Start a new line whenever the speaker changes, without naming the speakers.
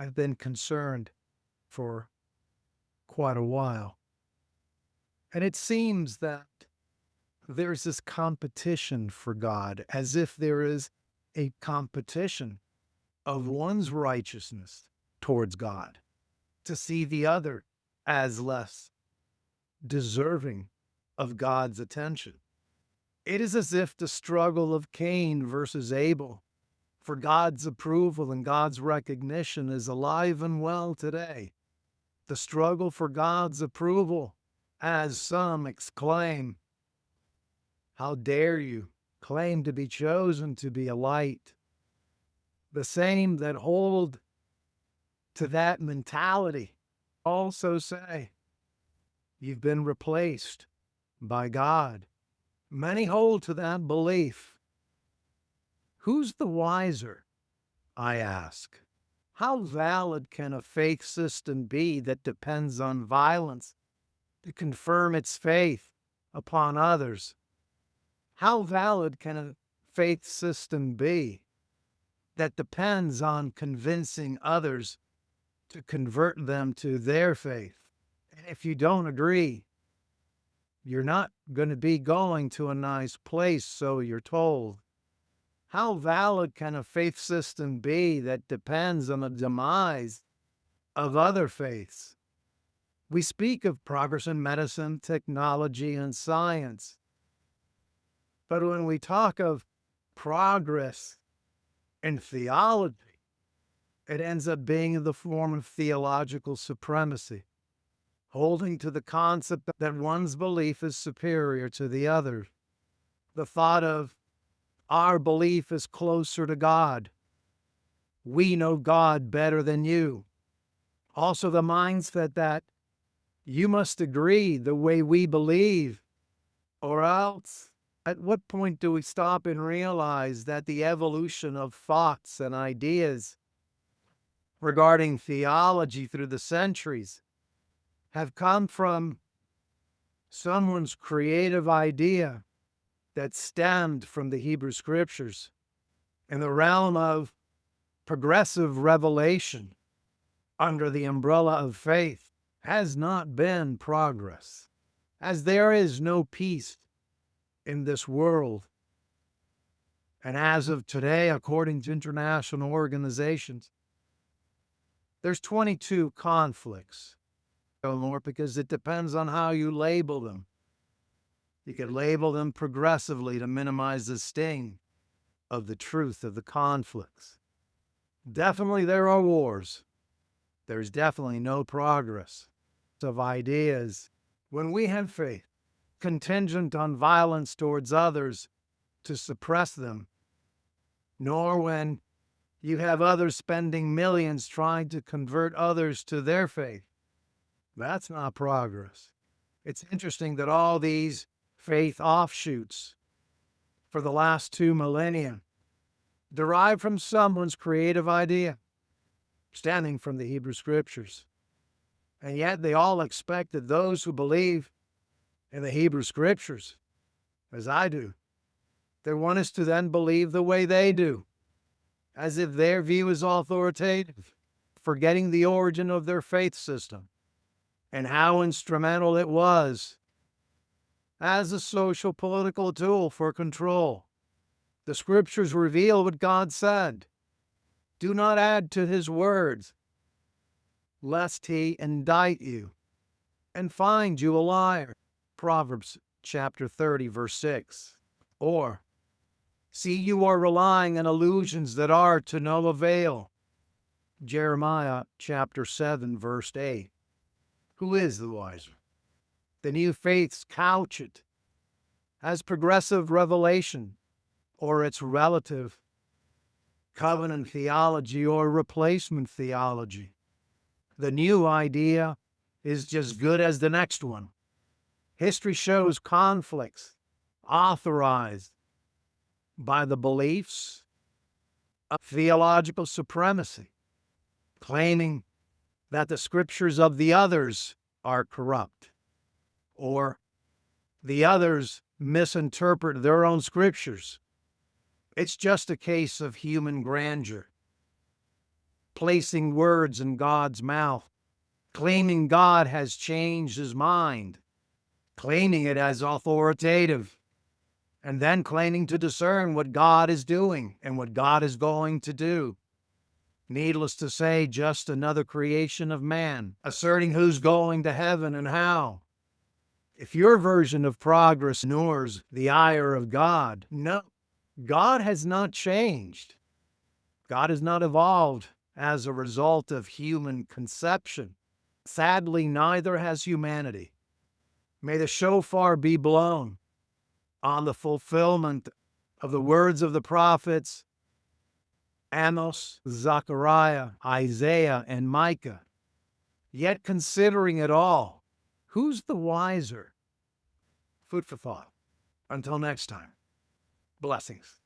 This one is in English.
I've been concerned for quite a while. And it seems that there's this competition for God, as if there is a competition of one's righteousness towards God, to see the other as less deserving of God's attention. It is as if the struggle of Cain versus Abel for God's approval and God's recognition is alive and well today. The struggle for God's approval, as some exclaim, "How dare you claim to be chosen to be a light?" The same that hold to that mentality also say, "You've been replaced by God." Many hold to that belief. Who's the wiser, I ask? How valid can a faith system be that depends on violence to confirm its faith upon others? How valid can a faith system be that depends on convincing others to convert them to their faith? And if you don't agree, you're not going to be going to a nice place, so you're told. How valid can a faith system be that depends on the demise of other faiths? We speak of progress in medicine, technology, and science. But when we talk of progress in theology, it ends up being in the form of theological supremacy, holding to the concept that one's belief is superior to the other. The thought of our belief is closer to God. We know God better than you. Also, the mindset that you must agree the way we believe, or else. At what point do we stop and realize that the evolution of thoughts and ideas regarding theology through the centuries have come from someone's creative idea that stemmed from the Hebrew Scriptures in the realm of progressive revelation under the umbrella of faith has not been progress, as there is no peace in this world. And as of today, according to international organizations, there's 22 conflicts, or more, because it depends on how you label them. You could label them progressively to minimize the sting of the truth of the conflicts. Definitely there are wars. There's definitely no progress of ideas. When we have faith contingent on violence towards others to suppress them, nor when you have others spending millions trying to convert others to their faith, that's not progress. It's interesting that all these faith offshoots for the last 2 millennia derive from someone's creative idea, stemming from the Hebrew Scriptures. And yet they all expect that those who believe in the Hebrew Scriptures, as I do, they want us to then believe the way they do, as if their view is authoritative, forgetting the origin of their faith system and how instrumental it was as a social political tool for control. The Scriptures reveal what God said. Do not add to his words, lest he indict you and find you a liar. Proverbs chapter 30, verse 6. Or, see, you are relying on illusions that are to no avail. Jeremiah chapter 7, verse 8. Who is the wiser? The new faiths couch it as progressive revelation, or its relative covenant theology or replacement theology. The new idea is just good as the next one. History shows conflicts authorized by the beliefs of theological supremacy, claiming that the scriptures of the others are corrupt, or the others misinterpret their own scriptures. It's just a case of human grandeur. placing words in God's mouth, claiming God has changed his mind, claiming it as authoritative, and then claiming to discern what God is doing and what God is going to do. Needless to say, just another creation of man, asserting who's going to heaven and how. If your version of progress ignores the ire of God, no, God has not changed. God has not evolved as a result of human conception. Sadly, neither has humanity. May the shofar be blown on the fulfillment of the words of the prophets Amos, Zechariah, Isaiah, and Micah. Yet considering it all, who's the wiser? Food for thought. Until next time, blessings.